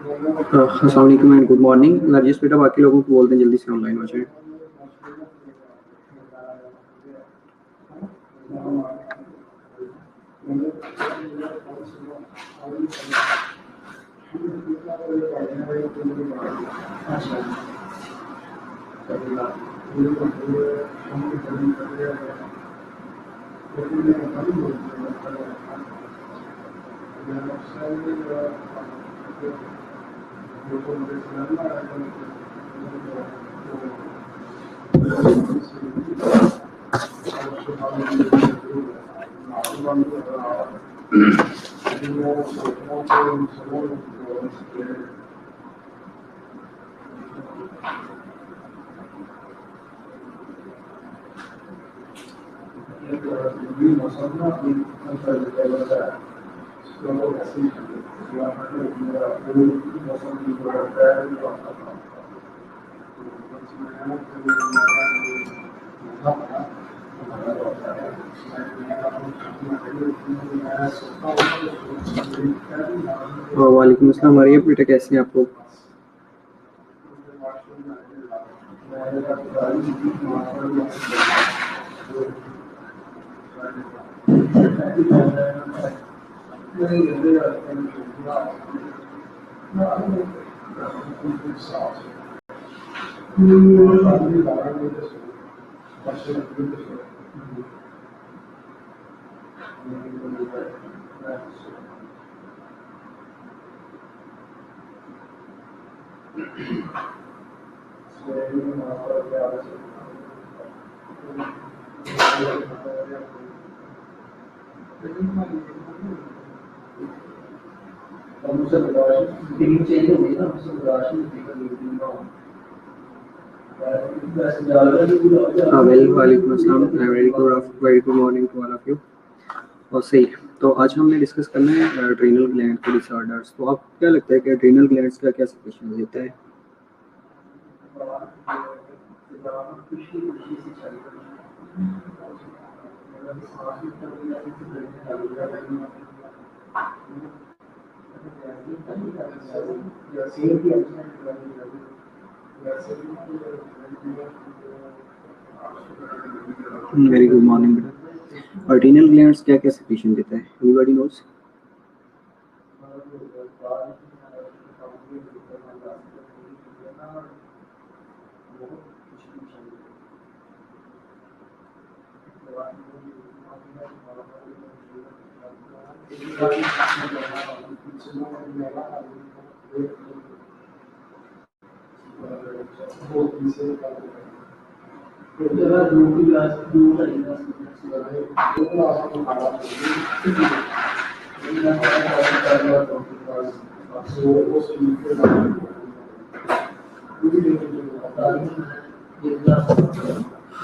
अस्सलाम वालेकुम and good morning. Narjis बेटा बाकी लोगों को बोल दें जल्दी से ऑनलाइन हो जाए। वालेकुम अस्सलाम। आरिफ बेटा कैसे हैं आप लोग? वालेकुम अस्सलाम। Very good morning to all of you. और सही, तो आज हमने डिस्कस करना है एड्रेनल ग्लैंड के डिसऑर्डर्स। तो आपको क्या लगता है कि एड्रेनल ग्लैंड्स का क्या सिचुएशन देता है? वेरी गुड मॉर्निंग बेटा। एड्रेनल ग्लैंड्स क्या क्या सिक्रीशन देता है? Anybody knows?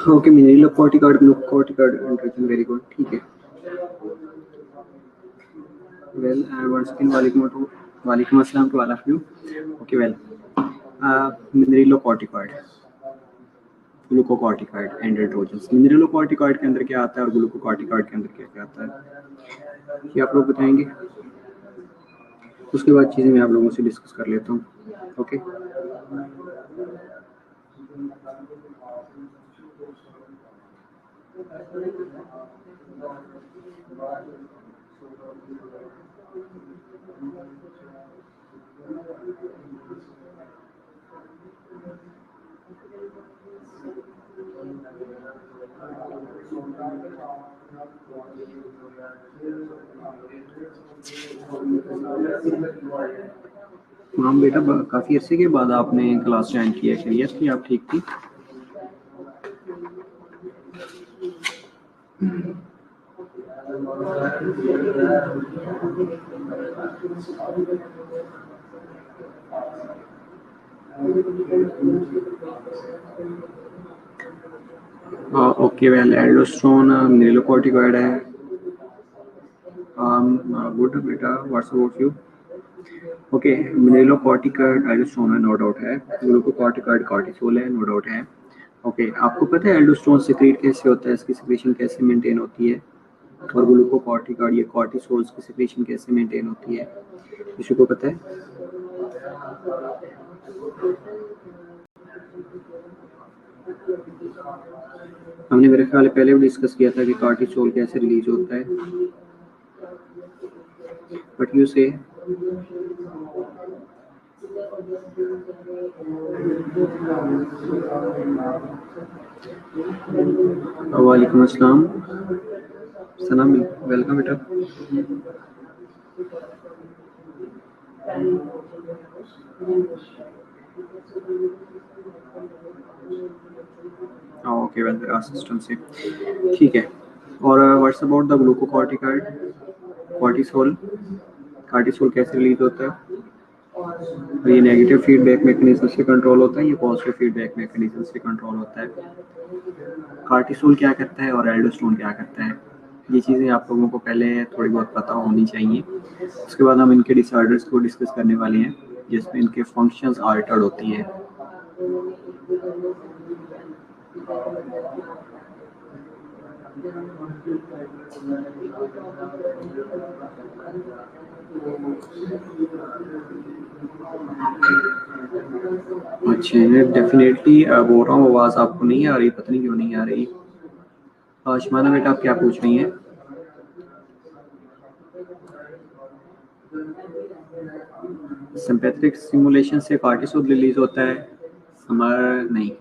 Okay, mineralocorticoid, glucocorticoid interaction, very good, ठीक है। वेल वंस अगेन वालेकुम अस्सलाम to all of you. Okay well, mineralocorticoid, glucocorticoid and androgens. Mineralocorticoid के अंदर क्या आता है और ग्लूकोकॉर्टिकॉइड के अंदर क्या क्या आता है, ये आप लोग बताएंगे। उसके बाद चीज़ें मैं आप लोगों से डिस्कस कर लेता हूँ। ओके, हाँ बेटा, काफ़ी अरसे के बाद आपने क्लास ज्वाइन किया है, खैरियत थी? आप ठीक थी? ओके वेल, एल्डोस्टेरोन मिनरलोकॉर्टिकॉइड है। गुड बेटा, what's about you? Okay, mineralocorticoid aldosterone है, नो डाउट है। ग्लूकोकॉर्टिकॉइड कॉर्टिसोल है, नो डाउट है। ओके, आपको पता है एल्डोस्टेरोन सिक्रीट कैसे होता है, इसकी सिक्रीशन कैसे मेंटेन होती है, और ग्लूकोकॉर्टिकॉइड या कॉर्टिसोल की सिक्रीशन कैसे मेंटेन होती है, किसी को पता है? हमने मेरे ख्याल पहले भी डिस्कस किया था कि कार्टिसोल कैसे रिलीज होता है, बट यू से वालेकुम अस्सलाम सलाम, वेलकम बेटा। ओके, वेल सिस्टम से ठीक है। और what's about the glucocorticoid cortisol, cortisol कैसे रिलीज होता है? ये नेगेटिव फीडबैक मैकेनिज्म से कंट्रोल होता है, ये पॉजिटिव फीडबैक मैकेनिज्म से कंट्रोल होता है। कार्टिसोल क्या करता है और एल्डोस्टेरोन क्या करता है, ये चीज़ें आप लोगों को पहले थोड़ी बहुत पता होनी चाहिए। उसके बाद हम इनके डिसऑर्डर्स को डिस्कस करने वाले हैं जिसमें इनके फंक्शंस आल्टर्ड होती हैं। अच्छा, डेफिनेटली बोल रहा हूँ, आवाज़ आपको नहीं आ रही, पता नहीं क्यों नहीं आ रही। शमाना बेटा, आप क्या पूछ रही हैं? सिंपैथेटिक स्टिमुलेशन से कार्टिसोल रिलीज होता है, हमारा नहीं।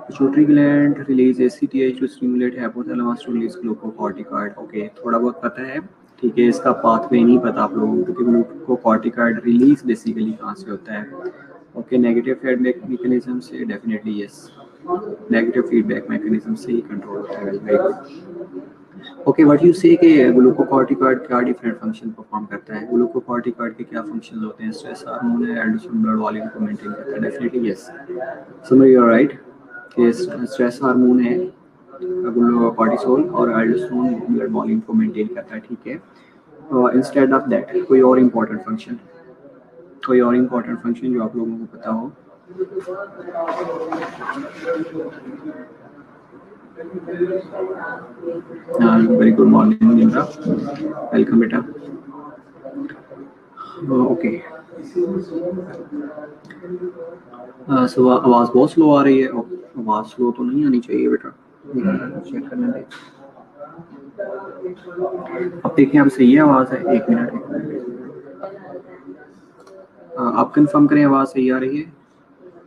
Pituitary gland release ACTH to stimulate hypothalamus to release glucocorticoid. Okay, थोड़ा बहुत पता है, ठीक है। इसका पाथवे नहीं पता आप लोगों को कि ग्लूकोकॉर्टिकॉइड रिलीज बेसिकली कहाँ से होता है। ओके, नेगेटिव फीडबैक मैकेनिज्म से, definitely yes, negative feedback mechanism से ही कंट्रोल होता है। Very good. Okay, what you से कि ग्लूकोकॉर्टिकॉइड क्या डिफरेंट फंक्शन परफॉर्म करता है? ग्लूकोकॉर्टिकॉइड के क्या फंक्शंस होते हैं? स्ट्रेस हार्मोन है, एल्डोस्टेरोन ब्लड वॉल्यूम को मेंटेन करता है, डेफिनेटली यस। समझ यू आर राइट कि स्ट्रेस हार्मोन है कॉर्टिसोल और एल्डोस्टेरोन ब्लड वॉल्यूम को मेंटेन करता है, ठीक है। इंस्टेड ऑफ दैट कोई और इम्पोर्टेंट फंक्शन, कोई और इम्पोर्टेंट फंक्शन जो आप लोगों को पता हो? वेरी गुड मॉर्निंग निंदा, वेलकम बेटा। ओके, आवाज़ बहुत स्लो आ रही है। आवाज़ स्लो तो नहीं आनी चाहिए बेटा, चेक करने दें। अब देखें, अब सही है आवाज़ है। एक मिनट, आप कंफर्म करें आवाज़ सही आ रही है।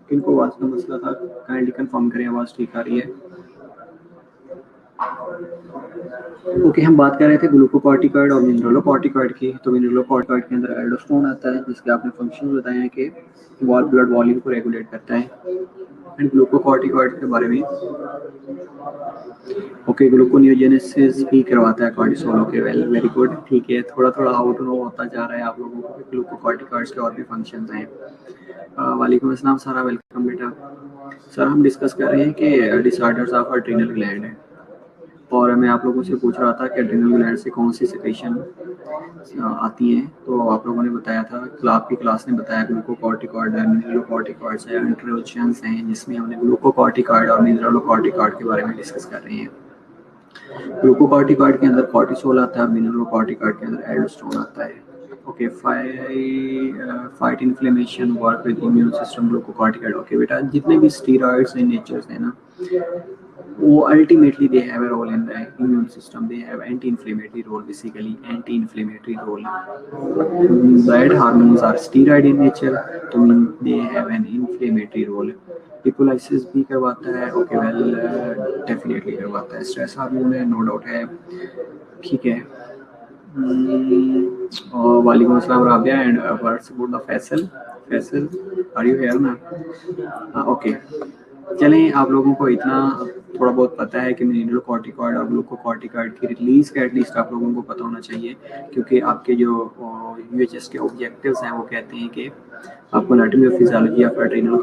किनको आवाज़ का मसला था, काइंडली कंफर्म करें आवाज़ ठीक आ रही है। ओके, हम बात कर रहे थे ग्लूकोकॉर्टिकॉइड और मिनरलोकॉर्टिकॉइड की। तो मिनरलोकॉर्टिकॉइड के अंदर एल्डोस्टेरोन आता है, जिसके आपने फंक्शन बताए हैं कि ब्लड वॉल्यूम को रेगुलेट करता है। एंड ग्लूकोकॉर्टिकॉइड के बारे में, ओके, ग्लूकोनियोजेनेसिस भी करवाता है कॉर्टिसोल। ओके, वेरी गुड, ठीक है। थोड़ा थोड़ा आउट नो होता जा रहा है आप लोगों को कि ग्लूकोकॉर्टिकॉइड्स के और भी फंक्शंस हैं। वालेकुम अस्सलाम सारा, वेलकम बेटा। सर, हम डिस्कस कर रहे हैं कि डिसऑर्डर्स ऑफ एड्रिनल ग्लैंड है, और मैं आप लोगों से पूछ रहा था कि एड्रिनल ग्लैंड से कौन सी सेक्रेशन आती हैं। तो आप लोगों ने बताया था, आपकी क्लास ने बताया ग्लूकोकॉर्टिकॉइड है, मिनरलोकॉर्टिकॉइड्स है, इंट्रोजन्स हैं, जिसमें हमने ग्लूकोकॉर्टिकॉइड और मिनरलोकॉर्टिकॉइड के बारे में डिस्कस कर रहे हैं। ग्लूकोकॉर्टिकॉइड के अंदर कॉर्टिसोल आता है, मिनरलोकॉर्टिकॉइड के अंदर एल्डोस्टेरोन आता है। Okay, fight inflammation, work with immune system, glucocorticoid. Okay बेटा, जितने भी स्टीरॉइड्स इन नेचर्स हैं ना, वो ultimately they have a role in the immune system, they have anti inflammatory role, basically anti inflammatory role. Blood hormones are steroid in nature, तो they have an inflammatory role. Lipolysis भी करवाता है, okay well, definitely करवाता है। Stress hormone है, no doubt है, ठीक है। और वालेकुम अस्सलाम Rabia, and what's about the Faisal, Faisal are you here ना? ओके, चलें, आप लोगों को इतना थोड़ा बहुत पता है कि मिनरलोकॉर्टिकॉइड और ग्लूकोकॉर्टिकॉइड की रिलीज का एटलीस्ट आप लोगों को पता होना चाहिए, क्योंकि आपके जो UHS के ऑब्जेक्टिव्स हैं वो कहते हैं कि आपको एनाटॉमी और फिजियोलॉजी ऑफ एड्रिनल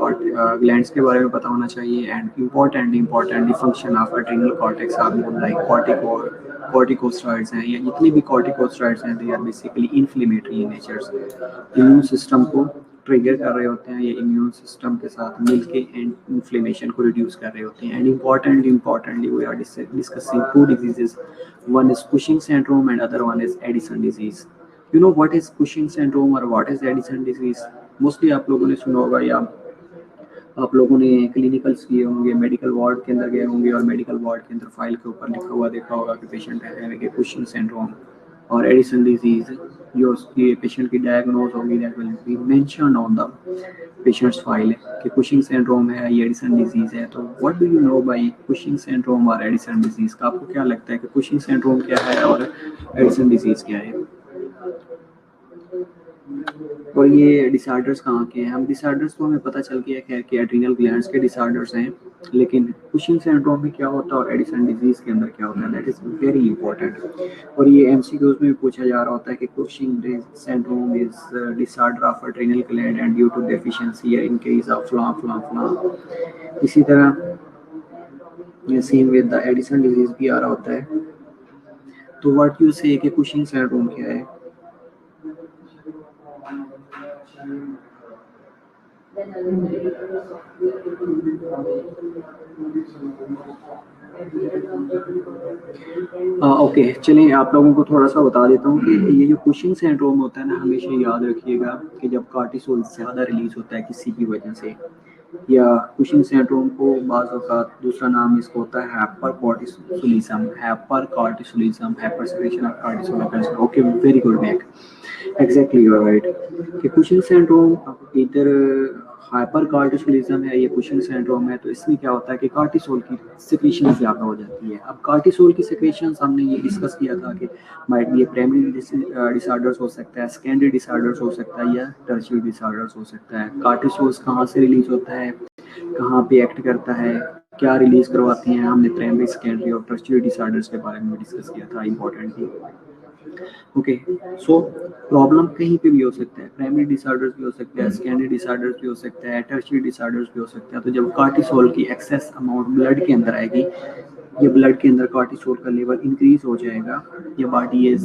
ग्लैंड्स के बारे में पता होना चाहिए, and importantly function of adrenal cortex hormone like corticosteroids हैं, या जितनी भी कॉर्टिकोस्टेरॉइड्स हैं, they are basically inflammatory in natures, immune system को ट्रिगर कर रहे होते हैं, ये इम्यून सिस्टम के साथ मिलके इन्फ्लेमेशन को रिड्यूस कर रहे होते हैं। And importantly we are discussing two diseases, one is Cushing syndrome and other one is Addison disease. You know what is Cushing syndrome और what is Addison disease? Mostly आप लोगों ने सुना होगा या आप लोगों ने क्लिनिकल्स किए होंगे, मेडिकल वार्ड के अंदर गए होंगे और मेडिकल वार्ड के अंदर फाइल के ऊपर लिखा हुआ देखा होगा कि पेशेंट है यानी कि कुशिंग सिंड्रोम और एडिसन डिजीज। जो उसकी पेशेंट की डायग्नोज होगी that will be mentioned on the patient's file कि कुशिंग सिंड्रोम है या एडिसन डिजीज है। तो what do you know by Cushing syndrome और एडिसन डिजीज का? आपको क्या लगता है कि कुशिंग सिंड्रोम क्या है और एडिसन डिजीज क्या है? और ये डिसऑर्डर्स कहाँ के हैं? हम डिसऑर्डर्स तो हमें पता चल गया खैर कि एड्रीनल ग्लैंड्स के डिसऑर्डर्स हैं, लेकिन कुशिंग सिंड्रोम में क्या होता है और एडिसन डिजीज के अंदर क्या होता है, दैट इज वेरी इंपॉर्टेंट। और ये एमसीक्यूज में भी पूछा जा रहा होता है कि Cushing syndrome is disorder of adrenal gland and due to deficiency या इंक्रीज ऑफ फ्ला फ्ला फ्ला। इसी तरह ये same with the Addison disease भी आ रहा होता है। तो व्हाट यू से कि कुशिंग सिंड्रोम क्या है? ओके चलिए आप लोगों को थोड़ा सा बता देता हूँ कि ये जो कुशिंग सिंड्रोम होता है ना, हमेशा याद रखिएगा कि जब कॉर्टिसोल ज़्यादा रिलीज होता है किसी की वजह से, या कुशिंग सिंड्रोम को बाज़ औक़ात दूसरा नाम इसको होता है hypercortisolism, hyper secretion of cortisol. Okay very good back, exactly you are right कि कुशिंग सिंड्रोम इधर हाइपर कार्टिसोलिज्म है, ये कुशिंग सिंड्रोम है। तो इसमें क्या होता है कि कार्टिसोल की सिक्रीशन ज़्यादा हो जाती है। अब कार्टिसोल की सिक्रीशन हमने ये डिस्कस किया था कि माइट ये प्राइमरी डिसऑर्डर्स हो सकता है, सेकेंडरी डिसऑर्डर्स हो सकता है या टर्शियरी डिसऑर्डर्स हो सकता है। कार्टिसोल्स कहाँ से रिलीज होता है, कहाँ पे एक्ट करता है, क्या रिलीज करवाती हैं, हमने प्राइमरी सेकेंडरी और टर्शियरी डिसऑर्डर्स के बारे में डिस्कस किया था इंपॉर्टेंटली। ओके सो प्रॉब्लम कहीं पे भी हो सकता है, प्राइमरी डिसऑर्डर्स भी हो सकता है, सेकेंडरी डिसऑर्डर्स भी हो सकता है, टर्शियरी डिसऑर्डर्स भी हो सकता है। तो जब कार्टिसोल की एक्सेस अमाउंट ब्लड के अंदर आएगी, ये ब्लड के अंदर कार्टिसोल का लेवल इंक्रीज हो जाएगा, ये body is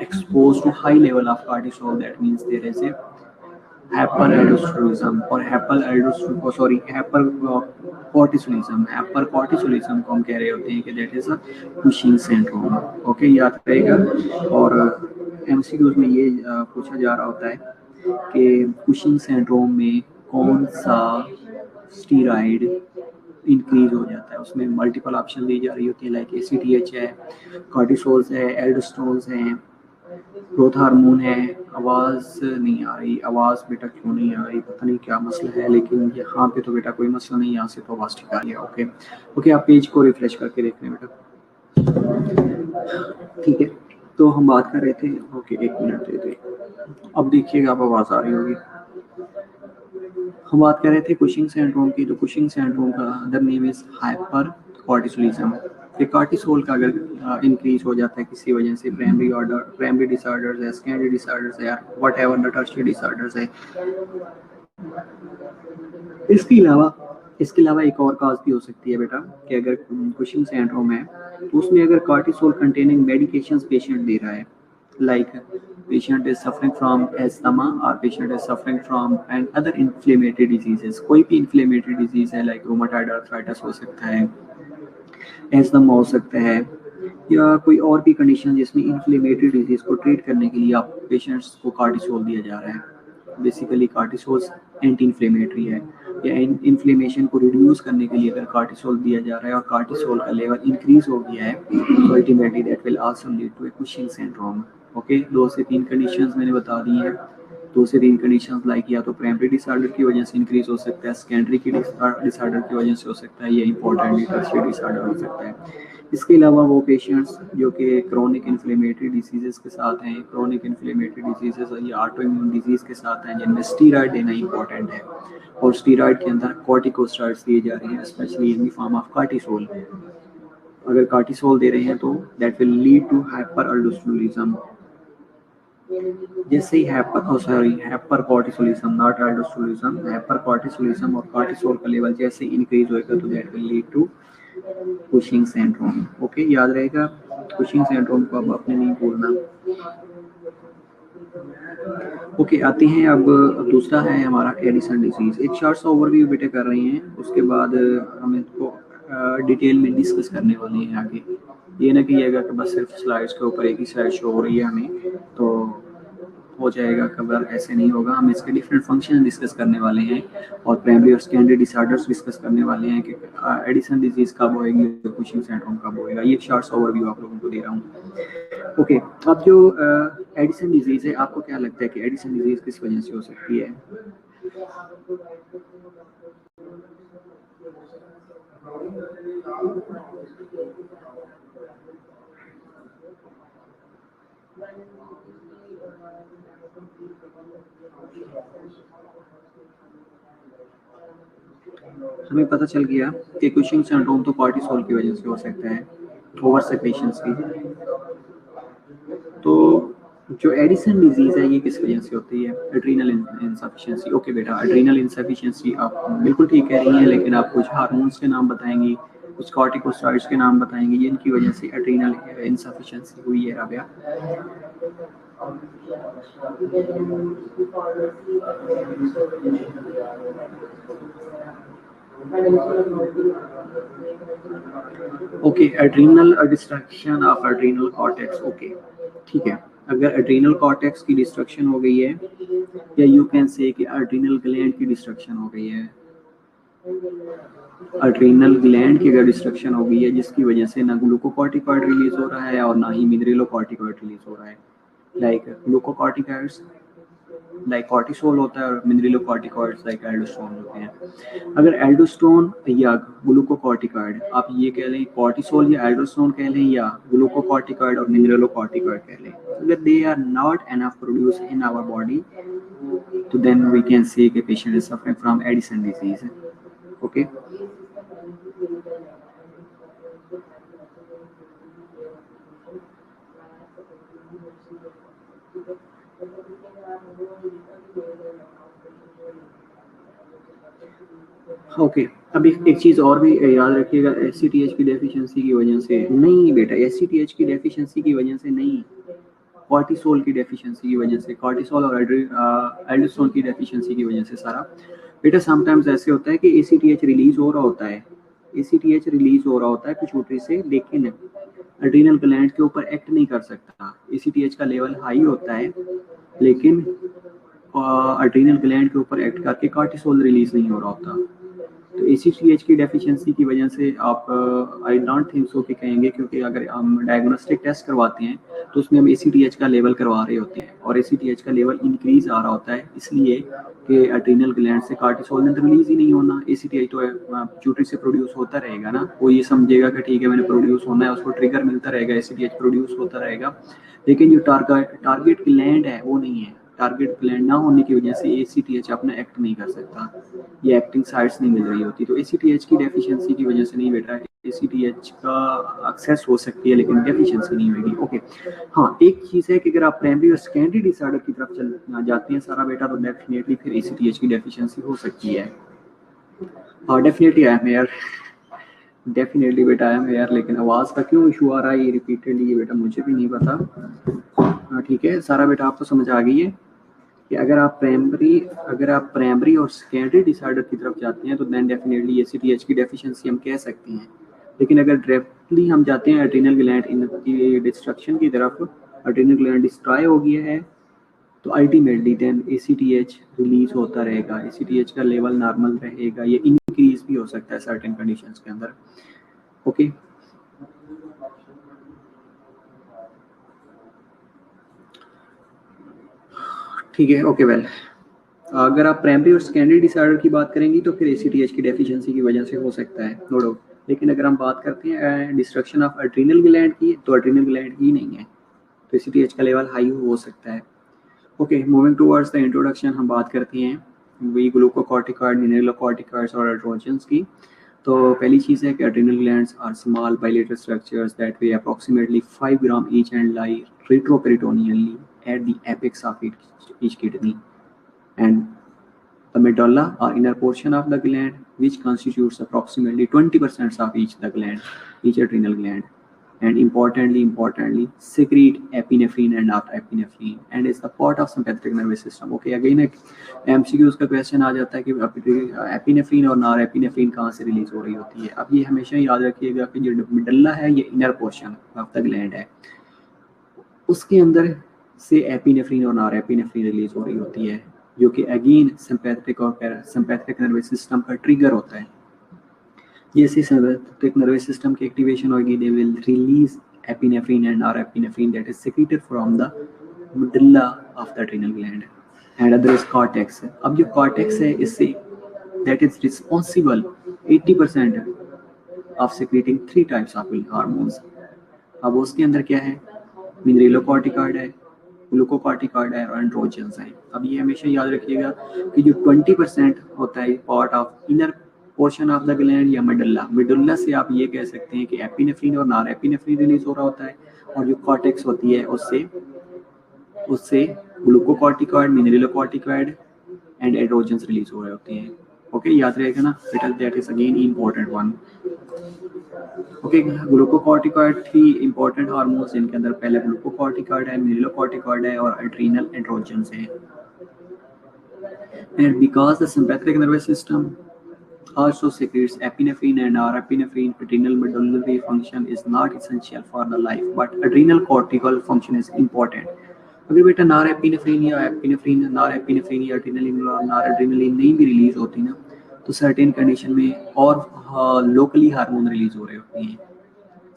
expose to high level of cortisol, that means there is a hyperaldosteronism और हाइपरकॉर्टिसोलिज्म को हम कह रहे होते हैं कि that is a Cushing syndrome. Okay याद रहेगा। और एमसीक्यूज में ये पूछा जा रहा होता है कि कुशिंग सिंड्रोम में कौन सा स्टीरॉइड इंक्रीज हो जाता है। उसमें मल्टीपल ऑप्शन दी जा रही होती है, लाइक एसीटीएच है, कॉर्टिसोल्स है, एल्डोस्टेरोन्स हैं, ग्रोथ हार्मोन है। आवाज़ नहीं आ रही, आवाज़ बेटा क्यों नहीं आ रही, पता नहीं क्या मसला है, लेकिन यहाँ पे तो बेटा कोई मसला नहीं, यहाँ से तो आवाज़ ठीक आ रही है। ओके ओके आप पेज को रिफ्रेश करके देख लें बेटा, ठीक है। तो हम बात कर रहे थे, ओके एक मिनट दे दे, अब देखिएगा अब आवाज़ आ रही होगी। हम बात कर रहे थे कुशिंग सिंड्रोम की। तो कुशिंग सिंड्रोम का अदर नेम इज हाइपर कॉर्टिसोलिज्म। कि कार्टिसोल का अगर इंक्रीज हो जाता है किसी वजह से, प्राइमरी डिसऑर्डर्स है, सेकेंडरी डिसऑर्डर्स है, व्हाटएवर द टर्शियरी डिसऑर्डर्स है। इसके अलावा एक और काज भी हो सकती है बेटा कि अगर कुशिंग सिंड्रोम है तो उसमें अगर कार्टिसोल कंटेनिंग मेडिकेशंस पेशेंट दे रहा है, like patient is suffering from asthma or patient is suffering from and other inflammatory diseases, कोई भी inflammatory disease है like rheumatoid arthritis हो सकता है, एस्थमा हो सकता है, या कोई और भी कंडीशन जिसमें इन्फ्लेमेटरी डिजीज को ट्रीट करने के लिए आप पेशेंट्स को कार्टिसोल दिया जा रहा है। बेसिकली कार्टिसोल एंटी इन्फ्लेमेटरी है, या इन्फ्लेमेशन को रिड्यूस करने के लिए अगर कार्टिसोल दिया जा रहा है और कार्टिसोल का लेवल इंक्रीज हो गया है तो ultimately that will also lead to a Cushing syndrome. Okay 2 से 3 कंडीशंस मैंने बता दी हैं। 2 से 3 कंडीशंस लाइक या तो प्राइमरी डिसऑर्डर की वजह से इंक्रीज हो सकता है, सेकेंडरी की डिसऑर्डर की वजह से हो सकता है, या इंपॉर्टेंटली टर्शियरी डिसऑर्डर हो सकता है। इसके अलावा वो पेशेंट्स जो कि क्रोनिक इन्फ्लेमेटरी डिजीज़ के साथ हैं, क्रोनिक इन्फ्लेमेटरी डिजीज़ या ऑटो इम्यून डिजीज़ के साथ हैं, जिनमें स्टीरॉयड देना इंपॉर्टेंट है, और स्टीरॉयड के अंदर कॉर्टिकोस्टेरॉइड्स दिए जा रहे हैं, specially in the form of cortisol. अगर कार्टिसोल दे रहे हैं तो that will lead to hyperaldosteronism. जैसे ही hyper cortisolism, not aldosteronism, hyper cortisolism और कॉर्टिसोल का लेवल जैसे इंक्रीज होएगा तो that will lead to Cushing syndrome. Okay याद रहेगा, कुशिंग सिंड्रोम को अब आपने नहीं भूलना। ओके आते हैं अब दूसरा है हमारा एडिसन डिजीज। एक शॉर्ट सा ओवरव्यू बेटे कर रहे हैं, उसके बाद हम इसको डिटेल में डिस्कस करने वाले हैं आगे। ये ना कहिएगा कि बस सिर्फ स्लाइड्स के ऊपर एक ही स्लाइड शो हो रही है हमें, तो हो जाएगा कवर, ऐसे नहीं होगा। हम इसके डिफरेंट फंक्शन डिस्कस करने वाले हैं और प्राइमरी और सेकेंडरी डिसऑर्डर्स डिस्कस करने वाले हैं कि एडिसन डिजीज कब होएगी, कुशिंग सिंड्रोम कब होएगा। ये शॉर्ट ओवरव्यू आप लोगों को दे रहा हूँ। ओके, अब जो एडिसन डिजीज है, आपको क्या लगता है कि एडिसन डिजीज किस वजह से हो सकती है? हमें पता चल गया कि कुशिंग सिंड्रोम तो कॉर्टिसोल की वजह से हो सकता है, ओवर सेक्रेशंस की। तो जो एडिसन डिजीज है ये किस वजह से होती है? Adrenal insufficiency. ओके बेटा, एड्रीनल इनसफिशिएंसी आप बिल्कुल ठीक कह रही हैं, लेकिन आप कुछ हार्मोन्स के नाम बताएंगी, कुछ कॉर्टिकोस्टेरॉइड्स के नाम बताएंगी जिनकी वजह से एड्रीनल इनसफिशिएंसी हुई है Rabia. Okay, adrenal destruction of adrenal cortex. Okay ठीक है, अगर एड्रीनल कॉर्टेक्स की डिस्ट्रक्शन हो गई है, या यू कैन से कि एड्रीनल ग्लैंड की डिस्ट्रक्शन हो गई है, एड्रीनल ग्लैंड की अगर डिस्ट्रक्शन हो गई है जिसकी वजह से ना ग्लूकोकॉर्टिकॉइड रिलीज हो रहा है और ना ही मिनरलोकॉर्टिकॉइड रिलीज हो रहा है। लाइक ग्लूकोकॉर्टिकॉइड्स लाइक कॉर्टिसोल होता है और मिनरलोकॉर्टिकॉइड्स लाइक एल्डोस्टेरोन होते हैं। अगर एल्डोस्टेरोन या ग्लूकोकॉर्टिकॉइड, आप ये कह लें कॉर्टिसोल या एल्डोस्टेरोन कह लें या ग्लूकोकॉर्टिकॉइड और मिनरलोकॉर्टिकॉइड कह लें, अगर they are not enough produce in our body, तो देन वी कैन से कि patient is suffering from Addison disease. Okay, okay अब एक चीज़ और भी याद रखिएगा, एससीटीएच की डेफिशिएंसी की वजह से नहीं बेटा, एससीटीएच की डेफिशिएंसी की वजह से नहीं, कॉर्टिसोल की डेफिशिएंसी की वजह से, कॉर्टिसोल और एल्डोस्टेरोन की डेफिशिएंसी की वजह से सारा। बेटा समटाइम्स ऐसे होता है कि एसीटीएच रिलीज हो रहा होता है, एसीटीएच रिलीज हो रहा होता है पिट्यूटरी से, लेकिन एड्रीनल ग्लैंड के ऊपर एक्ट नहीं कर सकता। एसीटीएच का लेवल हाई होता है लेकिन एड्रीनल ग्लैंड के ऊपर एक्ट करके कॉर्टिसोल रिलीज नहीं हो रहा होता। तो एसीटीएच की डेफिशिएंसी की वजह से आप आई डोंट थिंक सो कि कहेंगे, क्योंकि अगर हम डायग्नोस्टिक टेस्ट करवाते हैं तो उसमें हम एसीटीएच का लेवल करवा रहे होते हैं और एसीटीएच का लेवल इंक्रीज आ रहा होता है, इसलिए कि एड्रीनल ग्लैंड से कॉर्टिसोल ने रिलीज ही नहीं होना। एसीटीएच तो पिट्यूटरी से प्रोड्यूस होता रहेगा ना, वो ये समझेगा कि ठीक है मैंने प्रोड्यूस होना है, उसको ट्रिगर मिलता रहेगा, एसीटीएच प्रोड्यूस होता रहेगा, लेकिन जो टारगेट ग्लैंड है वो नहीं है। टारगेट ग्लैंड ना होने की वजह से एसीटीएच अपना एक्ट नहीं कर सकता, ये एक्टिंग साइट्स नहीं मिल रही होती। तो एसीटीएच की डेफिशिएंसी की वजह से नहीं बेटा, एसीटीएच का एक्सेस हो सकती है लेकिन डेफिशिएंसी नहीं होगी। ओके हाँ, एक चीज़ है कि अगर आप प्राइमरी और सेकेंडरी डिसऑर्डर की तरफ चल जाते हैं सारा बेटा, तो डेफिनेटली फिर एसीटीएच की डेफिशिएंसी हो सकती है। और definitely I am here, definitely बेटा आई एम हियर, लेकिन आवाज़ का क्यों इशू आ रहा है ये रिपीटेडली, ये बेटा मुझे भी नहीं पता। ठीक है सारा बेटा, आपको समझ आ गई है कि अगर आप प्राइमरी और सेकेंडरी डिसऑर्डर की तरफ जाते हैं तो देन डेफिनेटली एसीटीएच की डेफिशिएंसी हम कह सकते हैं। लेकिन अगर डायरेक्टली हम जाते हैं एड्रीनल ग्लैंड की डिस्ट्रक्शन की तरफ, एड्रीनल ग्लैंड डिस्ट्रॉय हो गया है, तो अल्टीमेटली देन एसीटीएच रिलीज होता रहेगा, एसीटीएच का लेवल नॉर्मल रहेगा, ये इंक्रीज भी हो सकता है सर्टेन कंडीशंस के अंदर। ओके ठीक है, ओके वेल, अगर आप प्राइमरी और सेकेंडरी डिसऑर्डर की बात करेंगी तो फिर एसीटीएच की डेफिशिएंसी की वजह से हो सकता है, नो डाउट। लेकिन अगर हम बात करते हैं डिस्ट्रक्शन ऑफ एड्रीनल ग्लैंड की, तो एड्रीनल ग्लैंड ही नहीं है, तो एसीटीएच का लेवल हाई हो सकता है। Okay, moving towards the introduction, हम बात करते हैं वही ग्लूकोकॉर्टिकॉइड, मिनरलोकॉर्टिकॉइड्स और एड्रोजन्स की। तो पहली चीज़ है कि adrenal glands are small bilateral structures that weigh approximately 5 gram each and lie retroperitoneally at the apex of each kidney, and the medulla or inner portion of the gland, which constitutes approximately 20% of each adrenal gland, and importantly secrete epinephrine and norepinephrine and is the part of sympathetic nervous system. Okay, again एक MCQs का question आ जाता है कि epinephrine और नॉरएपिनेफ्रीन कहाँ से release हो रही होती है। अब ये हमेशा याद रखिएगा कि जो मेडुल्ला है ये inner portion of the gland है, उसके अंदर से एपिनेफ्रिन और नॉरएपिनेफ्रिन रिलीज हो रही होती है, जो कि अगेन सिंपैथेटिक और पैरासिम्पैथेटिक नर्वस सिस्टम का ट्रिगर होता है। जैसे सिंपैथेटिक नर्वस सिस्टम की एक्टिवेशन होगी, they will release epinephrine and norepinephrine that is secreted from the medulla of the adrenal gland, and other is cortex। अब जो cortex है इससे that is responsible 80% of secreting 3 types of hormones। अब उसके अंदर क्या है, मिनरेलोकॉर्टिकॉइड है, ग्लूकोकॉर्टिकॉइड है और एंड्रोजन्स है। अब ये हमेशा याद रखिएगा कि जो 20% होता है part of inner portion of the gland या मेडुल्ला से आप ये कह सकते हैं कि एपिनेफ्रिन और नॉरएपिनेफ्रिन रिलीज हो रहा होता है, और जो कॉर्टेक्स होती है उससे ग्लूकोकॉर्टिकॉइड, मिनरेलोकॉर्टिकॉइड एंड एंड्रोजन्स रिलीज हो रहे होते हैं। ओके, याद रहेगा ना बेटा, that is again important one. Okay, glucocorticoid 3 important hormones, जिनके अंदर पहले ग्लूकोकॉर्टिकॉइड है, मिनरेलोकॉर्टिकॉइड है और एड्रीनल एंड्रोजन्स है। And because the sympathetic nervous system also secretes epinephrine and norepinephrine, adrenal medullary function is not essential for the life, but adrenal cortical function is important। अगर बेटा norepinephrine या एपिनेफ्रिन, नॉरएपिनेफ्रिन या adrenaline और नॉरएड्रेनलिन नहीं भी release होती ना, तो सर्टेन कंडीशन में और लोकली हार्मोन रिलीज हो रहे होते हैं,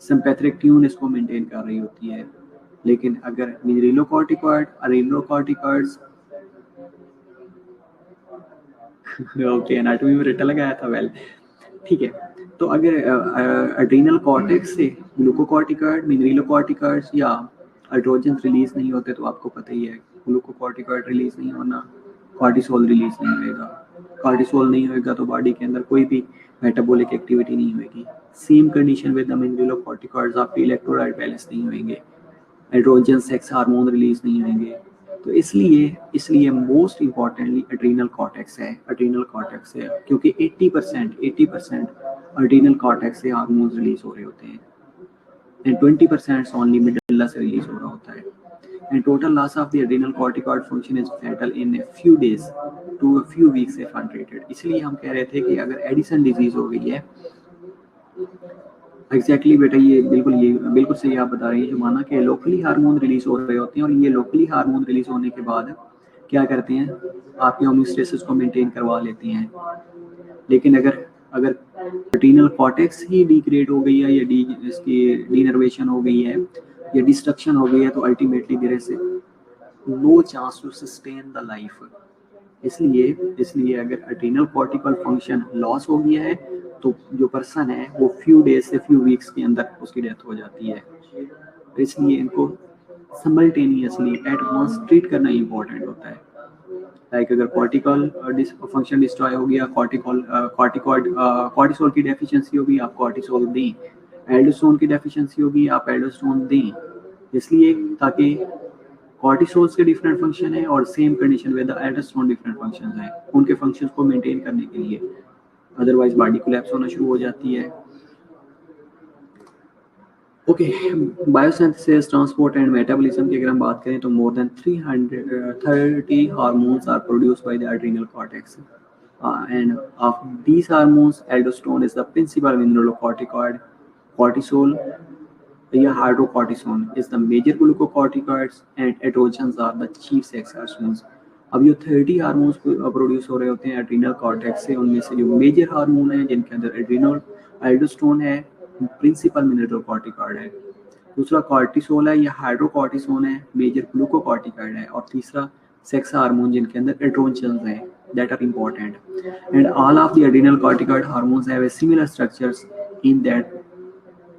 सिंपैथेटिक ट्यून इसको मेंटेन कर रही होती है। लेकिन अगर मिनरेलोकॉर्टिकॉइड, अरेनोकॉर्टिकॉइड्स ओके, एनाटॉमी में रट्टा लगाया था, वेल ठीक है। तो अगर एड्रेनल कॉर्टेक्स से ग्लूकोकॉर्टिकॉइड, मिनरेलोकॉर्टिकॉइड्स या एंड्रोजन्स रिलीज नहीं होते, तो आपको पता ही है ग्लूकोकॉर्टिकॉइड रिलीज नहीं होना, कॉर्टिसोल रिलीज नहीं होएगा। कॉर्टिसोल नहीं होएगा तो बॉडी के अंदर कोई भी मेटाबॉलिक एक्टिविटी नहीं होगी। Same condition with the mineralocorticoids, आपके इलेक्ट्रोलाइट बैलेंस नहीं होंगे, एंड्रोजन सेक्स हार्मोन रिलीज नहीं होंगे। तो इसलिए मोस्ट इम्पॉर्टेंटली एड्रीनल कॉर्टेक्स है, क्योंकि 80% एड्रीनल कॉर्टेक्स से हार्मोन रिलीज हो रहे होते हैं, एंड 20% ओनली मेडुल्ला से रिलीज हो रहा होता है। And total loss of the adrenal corticoid function is fatal in a few days to a few weeks if untreated। इसलिए हम कह रहे थे कि अगर एडिसन डिजीज हो गई है, एग्जैक्टली बेटा, ये बिल्कुल सही आप बता रहे हैं, जो माना कि लोकली हार्मोन रिलीज हो रहे होते हैं, और ये लोकली हार्मोन रिलीज होने के बाद क्या करते हैं, आपके होमियोस्टेसिस को मेंटेन करवा लेते हैं। लेकिन अगर एड्रीनल कॉर्टेक्स ही डिग्रेड हो गई है या इसकी डीनर्वेशन हो गई है या डिस्ट्रक्शन हो गई है, तो ultimately there is no chance to sustain the life. इसलिए अगर एड्रीनल कॉर्टिकल फंक्शन लॉस हो गया है, तो जो पर्सन है वो फ्यू डेज से फ्यू वीक्स के अंदर उसकी डेथ हो जाती है। तो इसलिए इनको सिमल्टेनियसली एट वंस ट्रीट करना इंपॉर्टेंट होता है। लाइक अगर कॉर्टिकल फंक्शन डिस्ट्रॉय हो गया, कॉर्टिसोल की डेफिशिएंसी होगी, आप कॉर्टिसोल दें, एल्डोस्टेरोन की डेफिशिएंसी होगी, आप एल्डोस्टेरोन दें, इसलिए ताकि कॉर्टिसोल्स के डिफरेंट फंक्शन है और same condition with the aldosterone different functions हैं, उनके फंक्शंस को मेंटेन करने के लिए, अदरवाइज बॉडी कोलैप्स होना शुरू हो जाती है। Okay, biosynthesis, transport and metabolism की अगर हम बात करें तो more than 330 hormones are produced by the adrenal cortex, and of these hormones aldosterone is the principal mineralocorticoid, cortisol या hydrocortisone is the major glucocorticoids and androgens are the chief sex hormones. अब जो 30 hormones produce हो रहे होते हैं adrenal cortex से, उनमें से जो मेजर हार्मोन है जिनके अंदर एड्रीनल एल्डोस्टेरोन है, प्रिंसिपल मिनरेलोकॉर्टिकॉइड है, दूसरा कॉर्टिसोल है या हाइड्रोकॉर्टिसोन है, मेजर ग्लूकोकॉर्टिकॉइड है, और तीसरा सेक्स हार्मोन जिनके अंदर एंड्रोजन्स हैं, that are important, and all of the adrenal corticoid hormones have a similar structures in that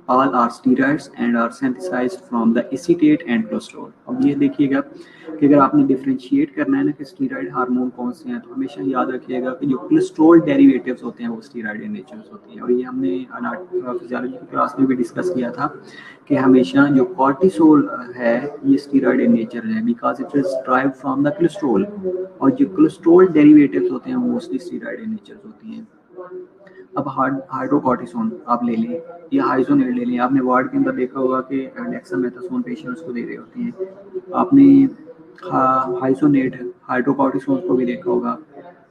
all are steroids and are synthesized from the acetate and cholesterol। अब ये देखिएगा कि अगर आपने डिफरेंशिएट करना है ना कि स्टीरॉयड हार्मोन कौन से हैं, तो हमेशा याद रखिएगा कि जो कोलेस्ट्रॉल डेरिवेटिव्स होते हैं वो स्टीरॉयड इन नेचर होती हैं, और ये हमने फिजियोलॉजी की क्लास में भी डिस्कस किया था कि हमेशा जो कॉर्टिसोल है ये स्टीरॉयड इन नेचर है, because it is drive from the cholesterol, और जो कोलेस्ट्रॉल डेरिवेटिव्स होते हैं वो मोस्टली स्टीरॉयड इन नेचर होती हैं। अब हाइड्रोकॉर्टिसोन आप ले लें या हाइजोनेट ले लें, आपने वार्ड के अंदर देखा होगा कि डेक्सामेथासोन पेशेंट्स को दे रहे होते हैं, आपने हाइजोनेट हाइड्रोकॉर्टिसोन को भी देखा होगा,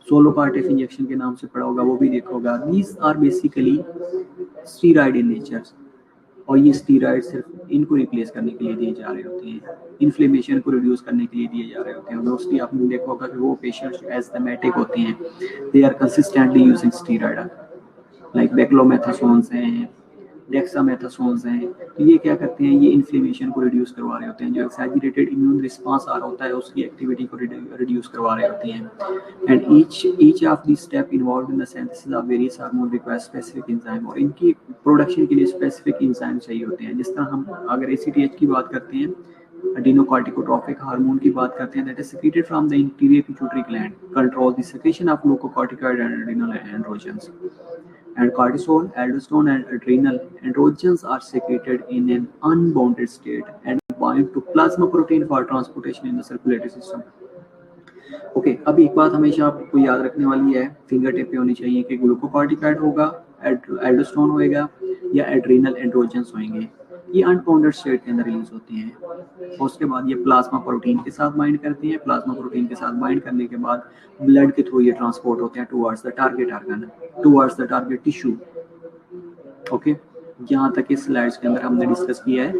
सोलोकार्टेफ इंजेक्शन के नाम से पढ़ा होगा, वो भी देखा होगा। These are basically steroid in nature, और ये स्टीरॉइड सिर्फ इनको रिप्लेस करने के लिए दिए जा रहे होते हैं, इन्फ्लेमेशन को रिड्यूस करने के लिए दिए जा रहे होते हैं। मोस्टली आपने देखा होगा कि वो पेशेंट्स जो एस्थमेटिक होते हैं they are consistently using steroid, like beclomethasones हैं, डेक्सामेथासोन्स हैं। तो ये क्या करते हैं, ये इन्फ्लेमेशन को रिड्यूस करवा रहे होते हैं, जो एक्सैजरेटेड इम्यून रिस्पांस आ रहा होता है उसकी एक्टिविटी को रिड्यूस करवा रहे होते हैं। And each of the step involve in the synthesis of various hormone requires specific enzyme, और इनकी प्रोडक्शन के लिए स्पेसिफिक एंजाइम चाहिए होते हैं। जिस तरह हम अगर एसीटीएच की बात करते हैं, adrenocorticotropic हार्मोन की बात करते हैं, that is secreted from the interior pituitary gland, control the secretion of glucocorticoid and adrenal androgens. And cortisol, aldosterone, and adrenal androgens are secreted in an unbounded state and bind to plasma protein for transportation in the circulatory system. Okay, अब एक बात हमेशा आपको याद रखने वाली है, finger tip पे होनी चाहिए कि ग्लूकोकॉर्टिकॉइड होगा, एल्डोस्टेरोन होएगा या एड्रीनल एंड्रोजेंस होंगे। ये अनबाउंडेड स्टेट के अंदर रिलीज होते हैं, और उसके बाद ये प्लाज्मा प्रोटीन के साथ बाइंड करते हैं। प्लाज्मा प्रोटीन के साथ बाइंड करने के बाद ब्लड के थ्रू ये ट्रांसपोर्ट होते हैं towards the target organ, towards the target tissue. Okay, यहाँ तक इस स्लाइड्स के अंदर हमने डिस्कस किया है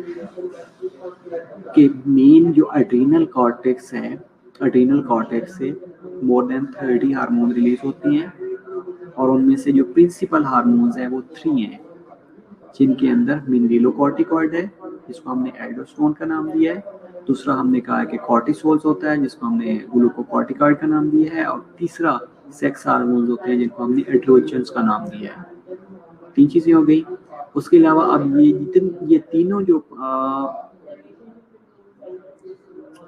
कि मेन जो एड्रीनल कॉर्टेक्स है, एड्रीनल कॉर्टेक्स से मोर देन 30 हार्मोन रिलीज होती हैं, और उनमें से जो प्रिंसिपल हार्मोन्स हैं वो 3 हैं, जिनके अंदर मिनरलोकॉर्टिकॉइड है जिसको हमने एल्डोस्टेरोन का नाम दिया है, दूसरा हमने कहा है कि कॉर्टिसोल्स होता है जिसको हमने ग्लूकोकॉर्टिकॉइड का नाम दिया है, और तीसरा सेक्स हार्मोन्स होते हैं जिनको हमने एंड्रोजेंस का नाम दिया है। 3 चीजें हो गई। उसके अलावा अब ये तीनों जो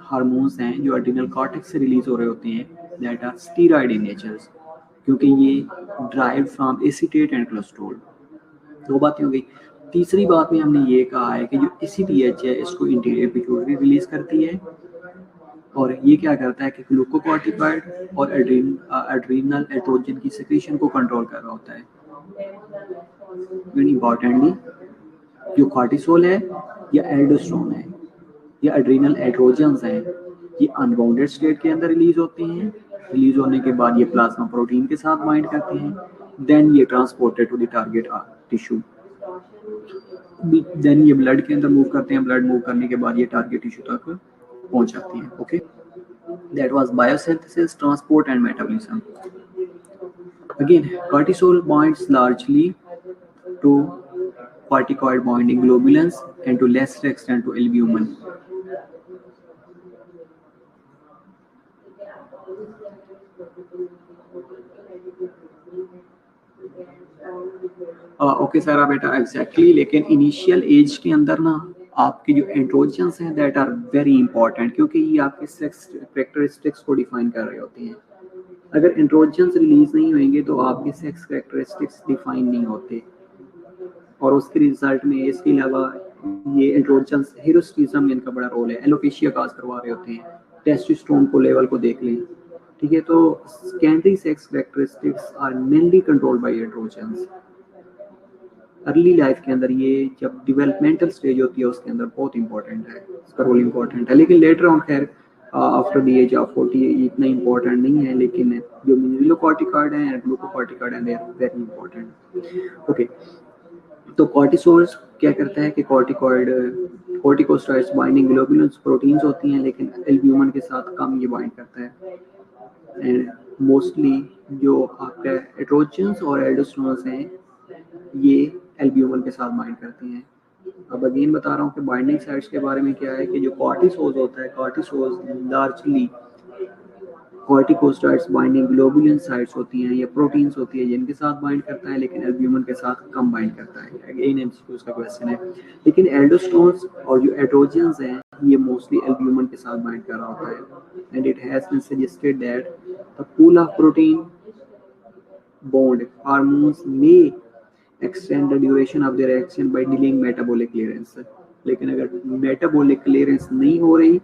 हार्मोन्स हैं जो एड्रीनल कॉर्टेक्स से रिलीज हो रहे होते हैं, that are steroid in nature, क्योंकि ये derived from acetate and cholesterol. 2 बातें हो गई। तीसरी बात में हमने ये कहा है कि जो एसीटीएच है इसको इंटीरियर पिट्यूटरी रिलीज करती है, और ये क्या करता है कि ग्लूकोकॉर्टिकॉइड और एड्रीनल एंड्रोजन की सेक्रेशन को कंट्रोल कर रहा होता है। वेरी इंपॉर्टेंटली, जो कॉर्टिसोल है या एल्डोस्टेरोन है या एड्रीनल एंड्रोजेंस हैं, ये अनबाउंडेड स्टेट के अंदर रिलीज होते हैं। रिलीज होने के बाद ये प्लाज्मा प्रोटीन के साथ बाइंड करते हैं, देन ये transported to the target tissue, then ये ब्लड के अंदर मूव करते हैं। ब्लड मूव करने के बाद ये टारगेट टिश्यू तक पहुंच जाती हैं। Okay, that was biosynthesis, transport and metabolism. Again, cortisol binds largely to corticoid binding globulins and to lesser extent to albumin. Okay सारा बेटा, एग्जैक्टली। लेकिन इनिशियल एज के अंदर ना आपके जो एंड्रोजेंस हैं दैट आर वेरी इंपॉर्टेंट, क्योंकि ये आपके सेक्स कैरेक्टरिस्टिक्स को डिफाइन कर रहे होते हैं। अगर एंड्रोजेंस रिलीज नहीं होंगे तो आपके सेक्स कैरेक्टरिस्टिक्स डिफाइन नहीं होते, और उसके रिजल्ट में इसके अलावा ये एंड्रोजेंस हिरोस्टिज्म में इनका बड़ा रोल है, एलोपेशिया काज करवा रहे होते हैं। टेस्टोस्टेरोन को लेवल को देख लें, ठीक है। तो secondary sex characteristics are mainly controlled by androgens. Early life के अंदर ये जब डेवलपमेंटल स्टेज होती है उसके अंदर बहुत इंपॉर्टेंट है, इसका रोल इंपॉर्टेंट है। लेकिन लेटर ऑन खैर आफ्टर द एज ऑफ 40 इतना इंपॉर्टेंट नहीं है, लेकिन जो मिनरलोकॉर्टिकॉइड है एंड ग्लूकोकॉर्टिकॉइड है they are very important. Okay, तो कॉर्टिसोल्स क्या करता है कि कॉर्टिकोस्टेरॉइड्स बाइंडिंग ग्लोबुलिन्स प्रोटीन्स होती हैं, लेकिन एल्ब्यूमिन के साथ कम ये बाइंड करता है। एंड मोस्टली जो आपका एंड्रोजेंस और एल्डोस्टेरोन्स हैं ये एल्ब्यूमिन के साथ बाइंड करती हैं। अब अगेन बता रहा हूँ कि बाइंडिंग साइट्स के बारे में क्या है कि जो कॉर्टिसोल होता है, cortisol largely corticosteroids binding globulin sites होती हैं या प्रोटीन्स होती है जिनके साथ बाइंड करता है, लेकिन एल्ब्यूमिन के साथ कम बाइंड करता है। अगेन एमसीक्यू का क्वेश्चन है। लेकिन एल्डोस्टेरोन्स और जो एंड्रोजेंस हैं ये मोस्टली एल्ब्यूमिन के साथ बाइंड कर रहा होता है, and it has been suggested that the pool of protein bond hormones may extend the duration of their action by delaying metabolic clearance। लेकिन अगर मेटाबॉलिक क्लियरेंस नहीं हो रही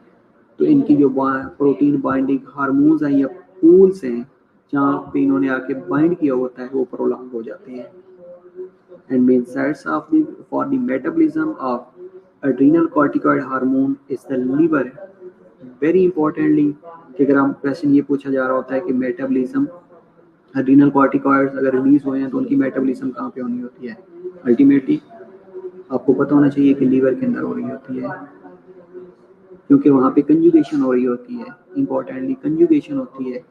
तो इनकी जो प्रोटीन बाइंडिंग हार्मोन्स हैं या पूल्स हैं जहाँ पे इन्होंने आके बाइंड किया होता है वो प्रोलॉन्ग हो जाते हैं। And main sites of the for the metabolism of adrenal corticoid hormone is the liver. Very importantly कि अगर हम क्वेश्चन ये पूछा जा रहा होता है कि मेटाबॉलिज्म एड्रीनल कॉर्टिकॉइड्स अगर रिलीज हुए हैं तो उनकी मेटाबॉलिज्म कहाँ पे होनी होती है, अल्टीमेटली आपको पता होना चाहिए कि लीवर के अंदर हो रही होती है, क्योंकि वहाँ पे कंजुगेशन हो रही होती है, इंपॉर्टेंटली कंजुगेशन होती है,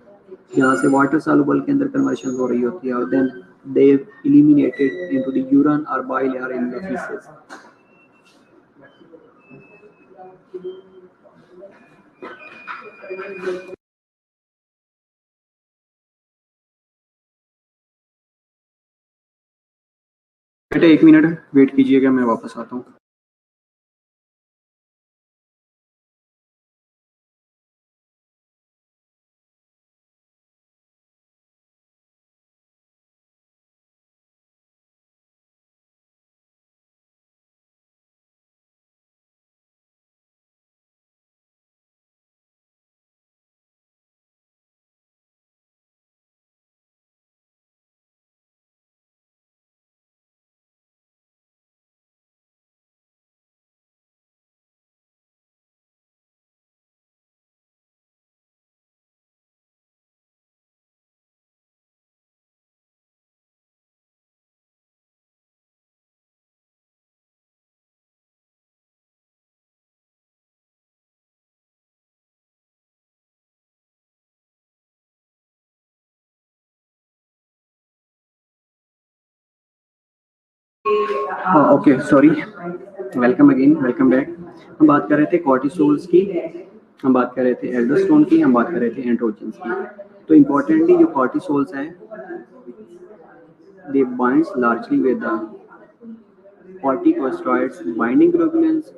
जहाँ से वाटर सॉल्युबल के अंदर कन्वर्शन हो रही होती है और then they eliminated into the urine और बाइल और इन द फीसेस। बेटा 1 मिनट वेट कीजिएगा, मैं वापस आता हूँ। Okay sorry, welcome again, welcome back. हम बात कर रहे थे कॉर्टिसोल्स की, हम बात कर रहे थे एल्डोस्टेरोन की, हम बात कर रहे थे एंड्रोजन्स की। तो इम्पोर्टेंटली जो कॉर्टिसोल्स हैं they binds largely with the corticosteroids binding globulins,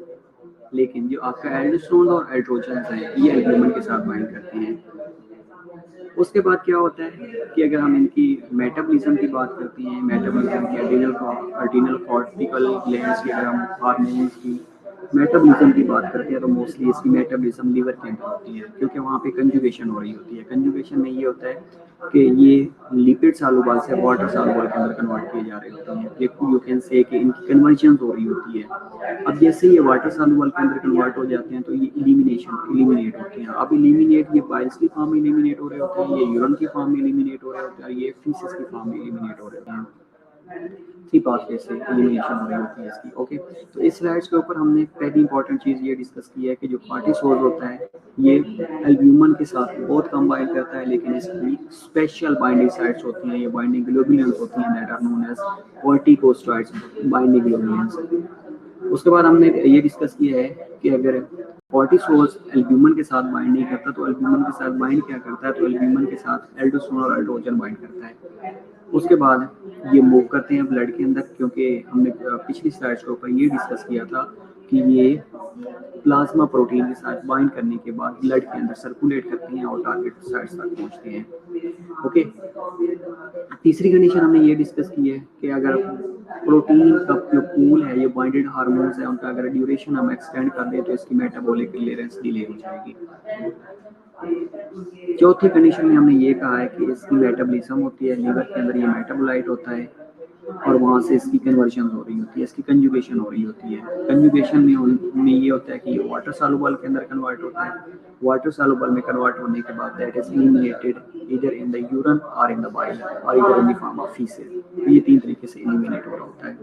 लेकिन जो आपका एल्डोस्टेरोन और एंड्रोजन्स हैं ये एल्ब्यूमिन के साथ बाइंड करते हैं। उसके बाद क्या होता है कि अगर हम इनकी मेटाबॉलिज्म की बात करते हैं, मेटाबॉलिज्म की एड्रीनल कॉर्टिकल ग्लैंड्स की, अगर हम हार्मोन्स की मेटाबॉलिज्म की बात करते हैं तो मोस्टली इसकी मेटाबॉलिज्म लीवर के अंदर होती है, क्योंकि वहाँ पे कंजुगेशन हो रही होती है। कंजुगेशन में ये होता है कि ये लिपिड सॉल्युबल से वाटर सॉल्युबल के अंदर कन्वर्ट किए जा रहे होते हैं। ये यू कैन से कि इनकी कन्वर्जन हो रही होती है। अब जैसे ये वाटर सॉल्युबल के अंदर कन्वर्ट हो जाते हैं तो ये एलिमिनेट होते हैं। अब एलिमिनेट ये बाइल्स की फॉर्म में एलिमिनेट हो रहे होते हैं, ये यूरिन की फॉर्म में एलिमिनेट हो रहे होते हैं, ये फीसेस की फॉर्म में एलिमिनेट हो रहे हैं। थ्री पाथवे से एलिमिनेशन हो रही होती है इसकी। ओके, तो इस स्लाइड्स के ऊपर हमने पहली इंपॉर्टेंट चीज़ ये डिस्कस की है कि जो कॉर्टिसोल होता है ये एल्ब्यूमिन के साथ बहुत कम बाइंड करता है, लेकिन इसकी स्पेशल बाइंडिंग साइट्स होती हैं, ये बाइंडिंग ग्लोबुलिन्स होती हैं that are known as corticosteroids binding globulins. उसके बाद हमने ये डिस्कस किया है कि अगर कॉर्टिसोल एल्ब्यूमिन के साथ बाइंड नहीं करता तो एल्ब्यूमिन के साथ बाइंड क्या करता है, तो एल्ब्यूमिन के साथ एल्डोस्टेरोन और एल्ड्रोजन बाइंड करता है। उसके बाद ये मूव करते हैं ब्लड के अंदर, क्योंकि हमने पिछली स्लाइड्स के ऊपर ये डिस्कस किया था कि ये प्लाज्मा प्रोटीन के साथ बाइंड करने के बाद ब्लड के अंदर सर्कुलेट करते हैं और टारगेट साइट्स तक पहुंचते हैं। ओके, तीसरी कंडीशन हमने ये डिस्कस की है कि अगर प्रोटीन का जो पूल है, ये बाइंडेड हार्मोन्स है, उनका अगर ड्यूरेशन हम एक्सटेंड कर दें तो इसकी मेटाबॉलिक क्लियरेंस डिले हो जाएगी। चौथी कंडीशन में हमने ये कहा है कि इसकी मेटाबॉलिज्म होती है, लीवर के अंदर ये मेटाबोलाइट होता है और वहाँ से इसकी कन्वर्जन हो रही होती है, इसकी कंजुगेशन हो रही होती है। कंजुगेशन में ये होता है कि वाटर सॉल्युबल के अंदर कन्वर्ट होता है, वाटर सॉल्युबल में कन्वर्ट होने के बाद that is eliminated either in the urine और इन द बाइल और either in the form of faeces. ये तीन तरीके से एलिमिनेट हो रहा होता है।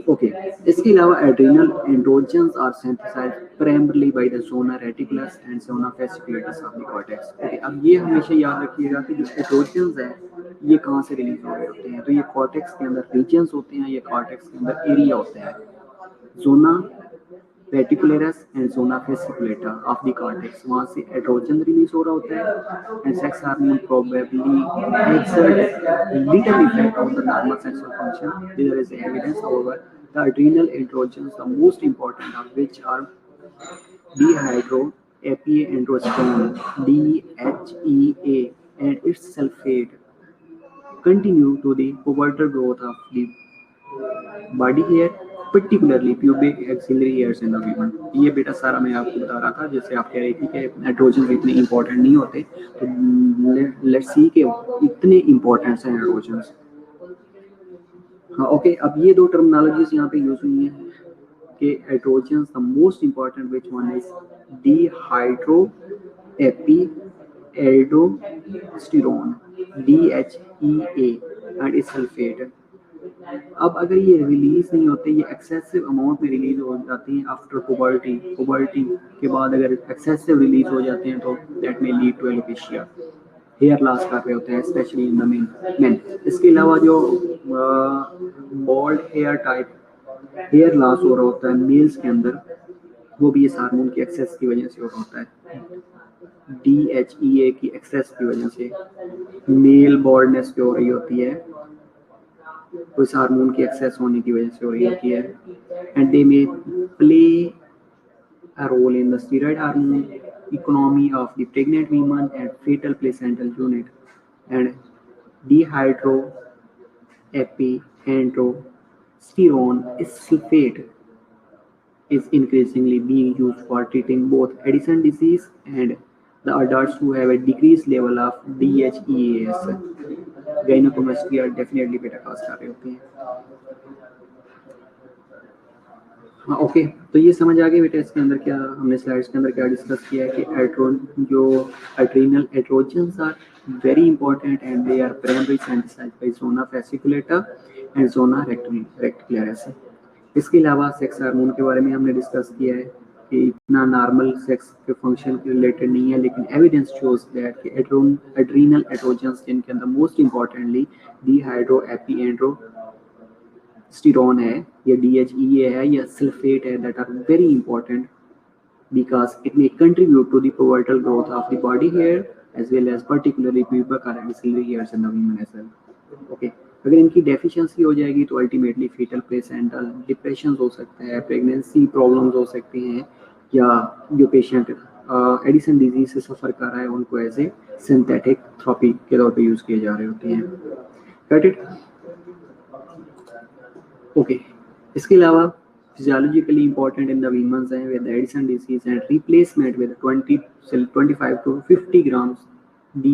ओके, इसके अलावा adrenal androgens are synthesized primarily by the zona reticularis and zona fasciculata of the cortex. Okay, अब ये हमेशा याद रखिएगा कि जो एंड्रोजन्स हैं ये कहाँ से रिलीज हो रहे होते हैं, तो ये कॉर्टेक्स के अंदर रीजन्स होते हैं, ये कॉर्टेक्स के अंदर एरिया होते हैं, zona reticularis and zona fasciculata of the cortex, वहाँ से एंड्रोजन रिलीज हो रहा होता है and sex hormone probably exert little effect on the normal sexual function. There is evidence, however, the adrenal androgens, the most important of which are dehydroepiandrosterone (DHEA) and its sulfate, continue to the pubertal growth of the body hair, particularly pubic axillary hairs in the women। ये बेटा सारा मैं आपको बता रहा था, जैसे आप कह रही थी कि एंड्रोजन इतने इंपॉर्टेंट नहीं होते, तो लेट्स सी के इतने इंपॉर्टेंट हैं एंड्रोजन्स। हाँ ओके, अब ये दो टर्मिनोलॉजीज यहाँ पे यूज हुई हैं कि androgens the most important which one is dehydro AP aldosterone DHEA and its sulfate अब अगर ये रिलीज नहीं होते, ये एक्सेसिव अमाउंट में रिलीज हो जाते हैं आफ्टर पुबर्टी के बाद अगर एक्सेसिव रिलीज हो जाते हैं तो that may lead to alopecia, hair loss कर रहे होते हैं स्पेशली इन द मेन। इसके अलावा जो बॉल्ड हेयर लॉस हो रहा होता है मेल्स के अंदर, वो भी इस हार्मोन की एक्सेस की वजह से हो रहा होता है, DHEA की एक्सेस की वजह से। मेल बॉल्डनेस जो हो रही होती है वो इस हार्मोन की एक्सेस होने की वजह से हो रही होती है। एंड दे में play a role in the steroid hormone economy of the pregnant women and fetal placental unit, and dehydroepiandrosterone sulfate is increasingly being used for treating both Addison disease and the adults who have a decreased level of DHEAS. Gynaecomastia definitely बेटा cause कर रहे होते हैं। हाँ okay, तो ये समझ आ गया बेटा इसके अंदर क्या हमने स्लाइड्स के अंदर क्या डिस्कस किया है कि adrenal oestrogens are very important and they are primary synthesized by zona fasciculata and zona reticularis. इसके अलावा सेक्स हार्मोन के बारे में हमने डिस्कस किया है कि इतना नॉर्मल सेक्स के फंक्शन के रिलेटेड नहीं है, लेकिन एविडेंस शोज दैट कि एड्रीनल एट्रोजन्स जिनके अंदर मोस्ट इंपॉर्टेंटली डीहाइड्रोएपिएंड्रोस्टेरोन है या DHEA है या सल्फेट है, that are very important because it may contribute to the pubertal growth of the body hair as well as particularly pubic or axillary hairs in the women as well. Okay, अगर इनकी deficiency हो जाएगी तो ultimately fetal placental depression हो सकता है, pregnancy problems हो सकती हैं, या जो पेशेंट एडिसन डिजीज से सफ़र कर रहा है उनको एज ए सिंथेटिक थेरेपी के तौर पे यूज़ किए जा रहे होते हैं। Got it? ओके, इसके अलावा physiologically important in the women's and with Addison disease and replacement with 25 to 50 grams D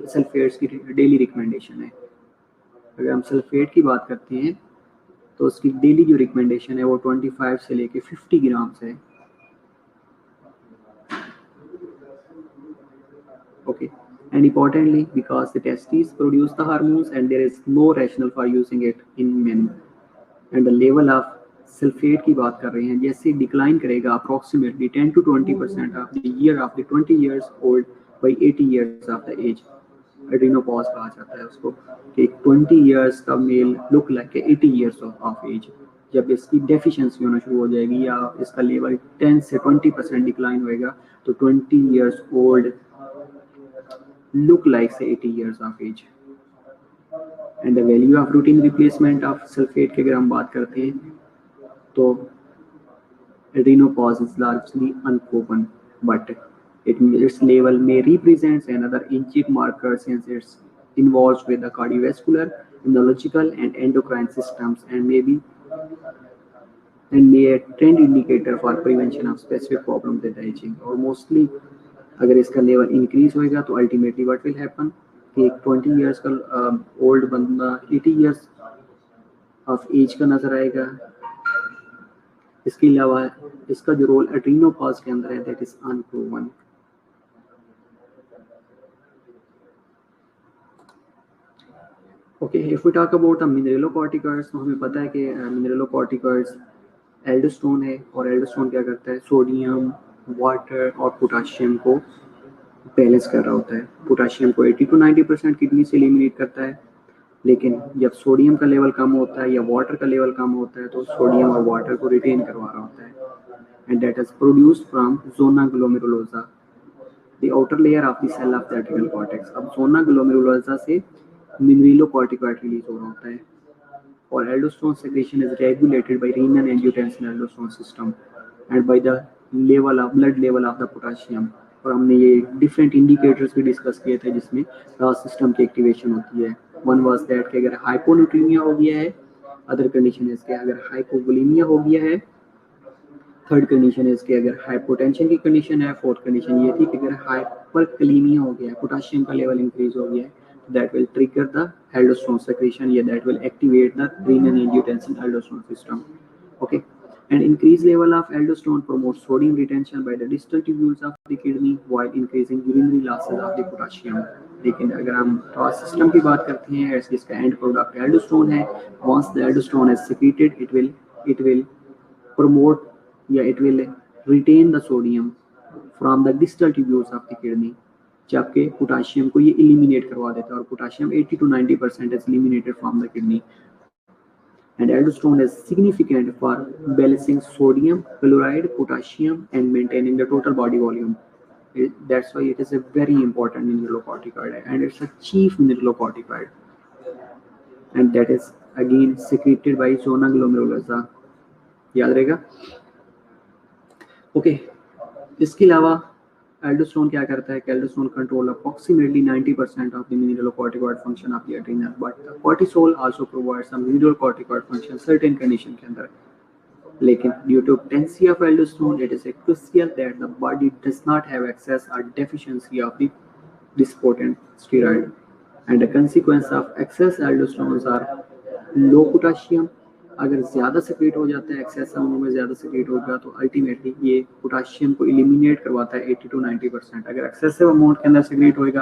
sulphates की डेली रिकमेंडेशन है। अगर हम सल्फेट की बात करते हैं तो उसकी डेली जो रिकमेंडेशन है वो 25 से लेके 50 ग्राम्स है। Okay, and importantly because the testes produce the hormones and there is no rationale for using it in men, and the level of sulphate की बात कर रहे हैं जैसे डिक्लाइन करेगा approximately 10 to 20% of the year of the 20 years old by 80 years of the age. Adrenopause कहा जाता है उसको कि 20 years का male look like 80 years of age. जब इसकी डेफिशिएंसी होना शुरू हो जाएगी या इसका लेवल 10 से 20% डिक्लाइन होएगा तो 20 years old look like say 80 years of age. And the value of routine replacement of sulphate की अगर हम बात करते हैं तो adrenopause is largely unproven, but its level may represent another injury marker since it's involved with the cardiovascular, immunological, and endocrine systems, and may a trend indicator for prevention of specific problems with aging. और mostly अगर इसका level increase होएगा तो ultimately what will happen कि 20 years का old बंदा 80 years of as का नजर आएगा। इसके अलावा इसका जो रोल एड्रीनोपॉज के अंदर है that is unproven. Okay, if we talk about the mineralocorticoids तो हमें पता है कि मिनरलोकॉर्टिकॉइड्स एल्डोस्टेरोन है और एल्डोस्टेरोन क्या करता है, सोडियम, वाटर और पोटाशियम को बैलेंस कर रहा होता है। पोटाशियम को 80 to 90% किडनी से एलिमिनेट करता है, लेकिन जब सोडियम का लेवल कम होता है या वाटर का लेवल कम होता है तो सोडियम और वाटर को रिटेन करवा रहा होता है, and that is produced from zona glomerulosa, the outer layer of the cell of the adrenal cortex. अब ज़ोना ग्लोमेरुलोसा से मिनरलोकॉर्टिकॉइड रिलीज हो रहा होता है और aldosterone secretion is regulated by renal angiotensin aldosterone system and by the level of blood level of the potassium. और हमने ये डिफरेंट इंडिकेटर्स भी डिस्कस किए थे जिसमें RAS सिस्टम की एक्टिवेशन होती है। वन वाज दैट कि अगर हाइपोन्यूट्रीमिया हो गया है, अदर कंडीशन है इसके अगर हाइपोवोलेमिया हो गया है, थर्ड कंडीशन है इसके अगर हाइपोटेंशन की कंडीशन है, फोर्थ कंडीशन ये थी कि अगर हाइपरकलीमिया हो गया है, पोटाशियम का लेवल इंक्रीज हो गया है, that will trigger the aldosterone secretion, yeah, that will activate the renin angiotensin aldosterone system. Okay, And increased level of aldosterone promotes sodium retention by the distal tubules of the kidney while increasing urinary losses of the potassium. लेकिन अगर हम thought system की बात करते हैं, इसका and product aldosterone है. Once the aldosterone is secreted, it will promote, it will retain the sodium from the distal tubules of the kidney, जबकि पोटाशियम को ये एलिमिनेट करवा देता है. और potassium 80 to 90% is eliminated from the kidney. And aldosterone is significant for balancing sodium, chloride, potassium, and maintaining the total body volume. That's why it is a very important mineralocorticoid, and it's a chief mineralocorticoid. And that is again secreted by zona glomerulosa. याद रहेगा. Okay, इसके अलावा aldosterone क्या करता है कि aldosterone control approximately 90% of the mineralocorticoid function of the adrenal, but cortisol also provides some mineralocorticoid function certain condition के अंदर. लेकिन due to deficiency of aldosterone, it is crucial that the body does not have excess or deficiency of this potent steroid, and the consequence of excess aldosterone are low potassium. अगर ज़्यादा secret हो जाता है, excess amount में ज़्यादा secret होगा तो ultimately ये पोटाशियम को एलिमिनेट करवाता है 80 to 90%. अगर एक्सेसिव अमाउंट के अंदर सेक्रेट होएगा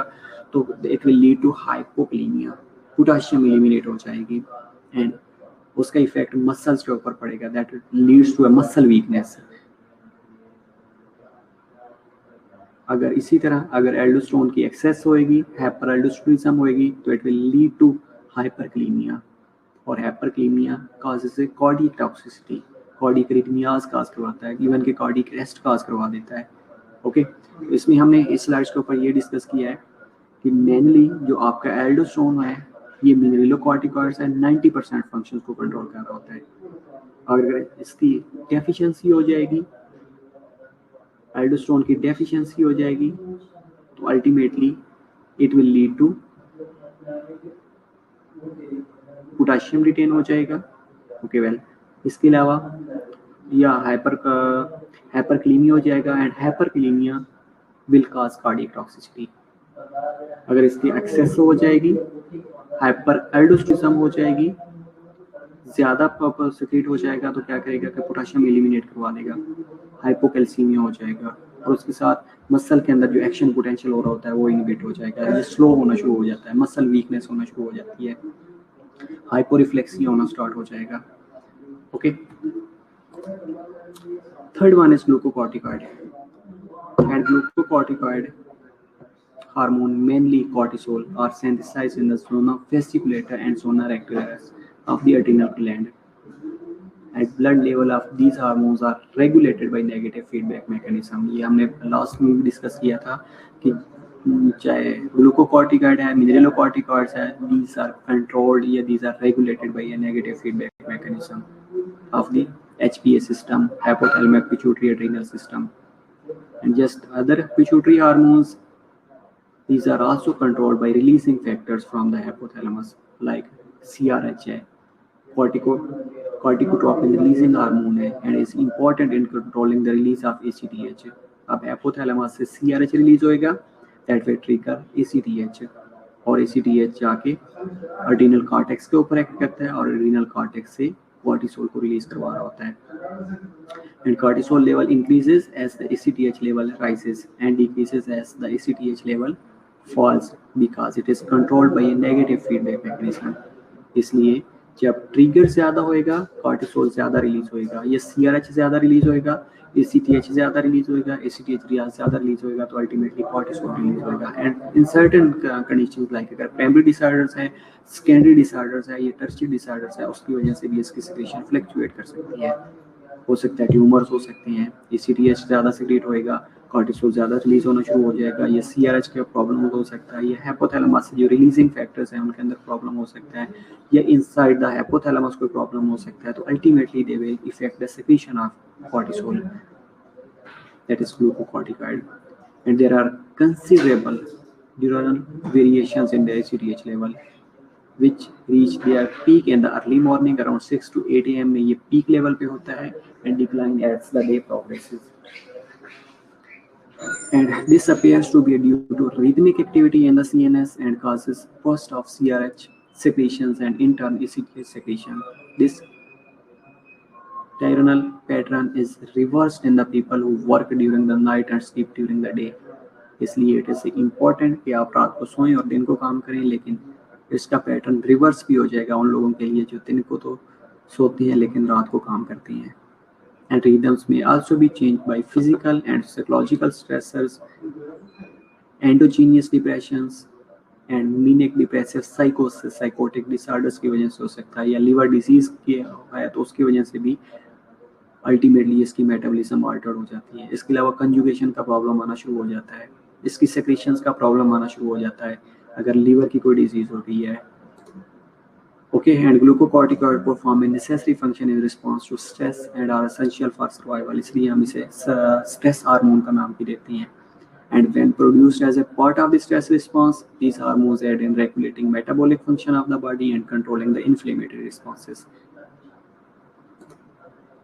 तो it will lead to hypokalaemia. Potassium eliminate हो जाएगी एंड उसका इफेक्ट मसल्स के ऊपर पड़ेगा, that leads to a muscle weakness. अगर इसी तरह अगर एल्डोस्टेरोन की एक्सेस होएगी, हाइपर एल्डोस्टेरोनिज्म होएगी, तो इट विल लीड टू हाइपरकलीमिया. और हाइपरकलीमिया कॉजेस ए कार्डियक टॉक्सिसिटी, कार्डियक अरिथमियाज काज करवाता है, इवन के कार्डियक अरेस्ट काज करवा देता है. ओके, इसमें हमने इस स्लाइड्स के ऊपर ये डिस्कस किया है कि मेनली जो आपका एल्डोस्टेरोन है ये मिनरलोकॉर्टिकॉइड्स है, 90% फंक्शंस को कंट्रोल कर रहा होता है. अगर इसकी डेफिशिएंसी हो जाएगी, एल्डोस्टेरोन की डेफिशिएंसी हो जाएगी, तो ultimately it will lead to potassium retain हो जाएगा. ओके वेल, इसके अलावा या हाइपरकलीमिया हो जाएगा and hyperkalaemia will cause cardiac toxicity. अगर इसकी एक्सेस हो जाएगी, हाइपर एल्डोस्टेरोनिज्म हो जाएगी, ज़्यादा सेक्रेट हो जाएगा तो क्या करेगा कि पोटाशियम एलिमिनेट करवा देगा, हाइपोकैल्सीमिया हो जाएगा और उसके साथ मसल के अंदर जो एक्शन पोटेंशियल हो रहा होता है वो इनहिबिट हो जाएगा, ये स्लो होना शुरू हो जाता है, मसल वीकनेस होना शुरू हो जाती है, हाइपोरिफ्लेक्सिया होना स्टार्ट हो जाएगा. Okay, third one is glucocorticoid. And glucocorticoid hormone, mainly cortisol, are synthesized in the zona fasciculator and zona rectilineus of the adrenal gland. At blood level of these hormones are regulated by negative feedback mechanism. ये हमने last में भी discuss किया था कि चाहे glucocorticoid है, mineralocorticoids है, these are controlled या these are regulated by a negative feedback mechanism of the HPA system, hypothalamic pituitary adrenal system. And just other pituitary hormones, these are also controlled by releasing factors from the hypothalamus like CRH है, corticotropin releasing hormone है and is important in controlling the release of ACTH. अब hypothalamus से CRH release होएगा, that will trigger ACTH और ACTH जाके adrenal cortex के ऊपर act करता है और adrenal cortex से cortisol को रिलीज करवा रहा होता है. And cortisol level increases as the ACTH level rises and decreases as the ACTH level falls because it is controlled by a negative feedback mechanism. इसलिए जब ट्रिगर ज़्यादा होएगा कॉर्टिसोल ज़्यादा रिलीज होएगा, ये CRH ज़्यादा रिलीज होएगा, ACTH ज़्यादा रिलीज होएगा, ACTH ज़्यादा रिलीज होएगा तो अल्टीमेटली कॉर्टिसोल रिलीज होएगा. And in certain conditions like अगर प्राइमरी डिसऑर्डर्स है, सेकेंडरी डिसऑर्डर्स है, ये टर्शियरी डिसऑर्डर्स है, उसकी वजह से भी इसकी सिक्रीशन फ्लक्चुएट कर सकती है. हो सकता है ट्यूमर्स हो सकते हैं, ACTH ज़्यादा सिक्रीट होएगा, कॉर्टिसोल ज़्यादा रिलीज होना शुरू हो जाएगा, ये CRH का प्रॉब्लम हो सकता है, ये हाइपोथैलेमस से जो रिलीजिंग फैक्टर्स हैं उनके अंदर प्रॉब्लम हो सकता है, या इनसाइड द हाइपोथैलेमस कोई प्रॉब्लम हो सकता है. तो ultimately they will effect the secretion of cortisol, that is glucocorticoid. And there are considerable diurnal variations in the ACTH level which reach their peak in the early morning around 6 to 8 AM में ये peak level पे होता है and decline as the day progresses. And this appears to be due to rhythmic activity in the CNS and causes burst of CRH secretions and in turn ACTH secretion. This diurnal pattern is reversed in the people who work during the night and sleep during the day. इसलिए it is important कि आप रात को सोएं और दिन को काम करें, लेकिन इसका पैटर्न रिवर्स भी हो जाएगा उन लोगों के लिए जो दिन को तो सोती हैं लेकिन रात को काम करती हैं. And rhythms may also be changed by physical and psychological stressors, endogenous depressions and manic depressive psychosis, psychotic disorders की वजह से हो सकता है, या लिवर डिजीज की है तो उसकी वजह से भी अल्टीमेटली इसकी मेटाबॉलिज्म अल्टर हो जाती है. इसके अलावा कंजुगेशन का प्रॉब्लम आना शुरू हो जाता है, इसकी सेक्रेशंस का प्रॉब्लम आना शुरू हो जाता है अगर लीवर की कोई डिजीज हो रही है. Okay, and glucocorticoid perform a necessary function in response to stress and are essential for survival. इसलिए हम इसे stress hormone का नाम भी देते हैं. And when produced as a part of the stress response, these hormones aid in regulating metabolic function of the body and controlling the inflammatory responses.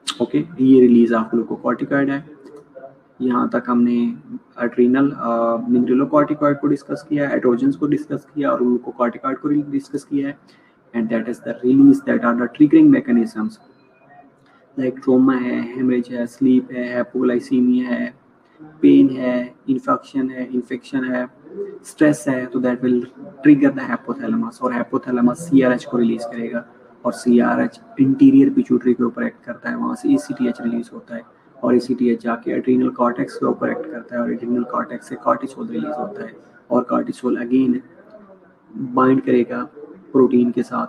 Okay, ये release of glucocorticoid है. यहाँ तक हमने एड्रीनल मिनरलोकॉर्टिकॉइड को discuss किया, एट्रोजेंस को discuss किया और ग्लूकोकॉर्टिकॉइड को डिस्कस किया है. And that is the release that are the triggering mechanisms like trauma है, hemorrhage है, sleep है, hypoglycemia है, pain है, infection है, stress है, तो that will trigger the hypothalamus और hypothalamus CRH को रिलीज करेगा और CRH इंटीरियर पिट्यूटरी के ऊपर एक्ट करता है, वहाँ से ACTH रिलीज होता है और ACTH जाके एड्रीनल कॉर्टेक्स के ऊपर एक्ट करता है और एड्रीनल कॉर्टेक्स से कॉर्टिसोल रिलीज होता है और कॉर्टिसोल अगेन बाइंड करेगा प्रोटीन के साथ,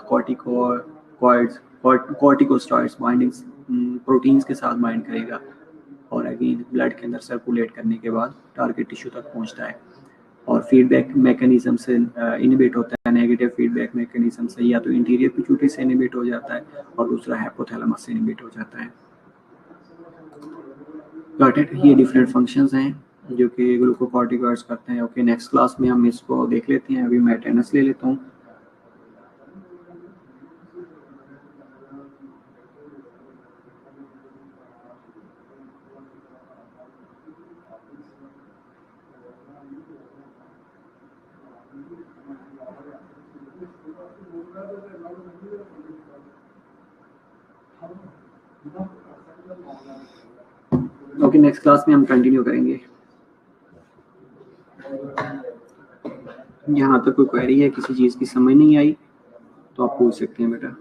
कॉर्टिकोस्टेरॉइड्स बाइंडिंग्स प्रोटीन्स के साथ बाइंड करेगा और अगेन ब्लड के अंदर सर्कुलेट करने के बाद टारगेट टिश्यू तक पहुंचता है और फीडबैक मैकेनिज्म से इनिबिट होता है. नेगेटिव फीडबैक मैकेनिज्म से या तो इंटीरियर पिट्यूटरी से इनिबिट हो जाता है और दूसरा हाइपोथैलेमस से इनिबिट हो जाता है. Got it. ये डिफरेंट फंक्शंस हैं जो कि ग्लूकोकॉर्टिकॉइड्स करते हैं. ओके, नेक्स्ट क्लास में हम इसको देख लेते हैं. अभी मैं अटेंडेंस ले लेता हूँ. ओके, नेक्स्ट क्लास में हम कंटिन्यू करेंगे. यहाँ तक कोई क्वेरी है, किसी चीज़ की समझ नहीं आई तो आप पूछ सकते हैं बेटा.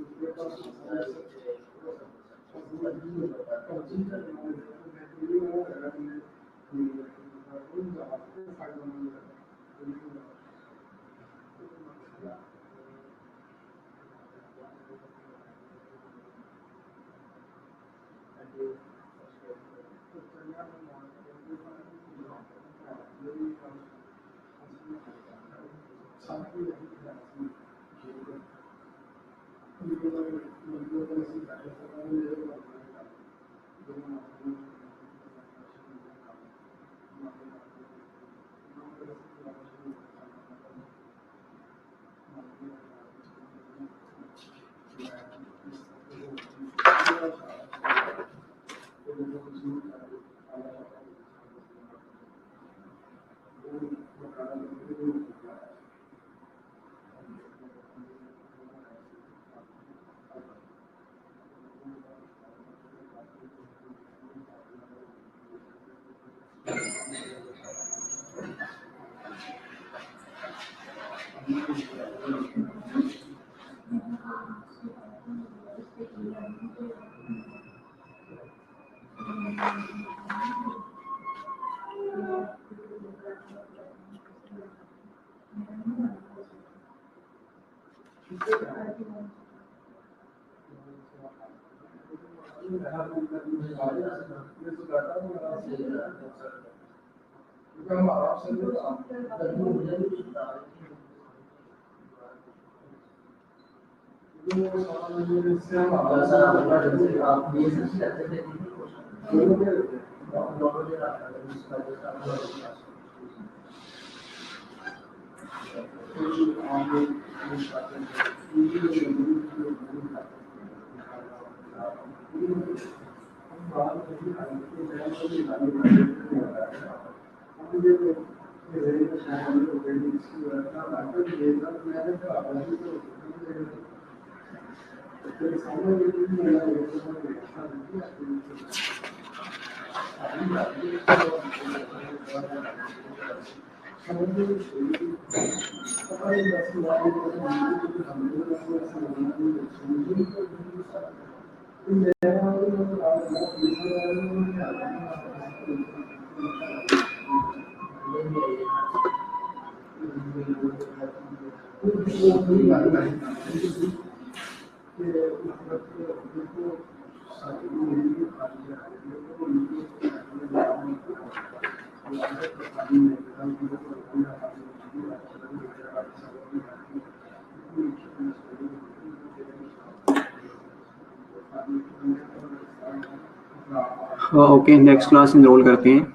ओके, नेक्स्ट क्लास इनरोल करते हैं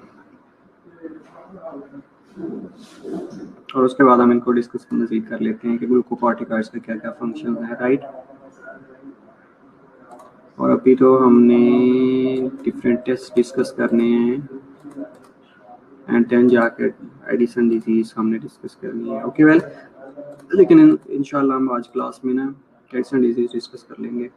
और उसके बाद हम इनको डिस्कस मज़ीद कर लेते हैं कि ग्लूकोकॉर्टिकॉइड्स का क्या क्या फंक्शन है, राइट। और अभी तो हमने डिफरेंट टेस्ट डिस्कस करने हैं एंड देन जाकर एडिसन डिजीज़ हमने डिस्कस करनी है। ओके वेल, लेकिन इंशाल्लाह हम आज क्लास में ना एडिसन डिजीज़ डिस्कस कर लेंगे।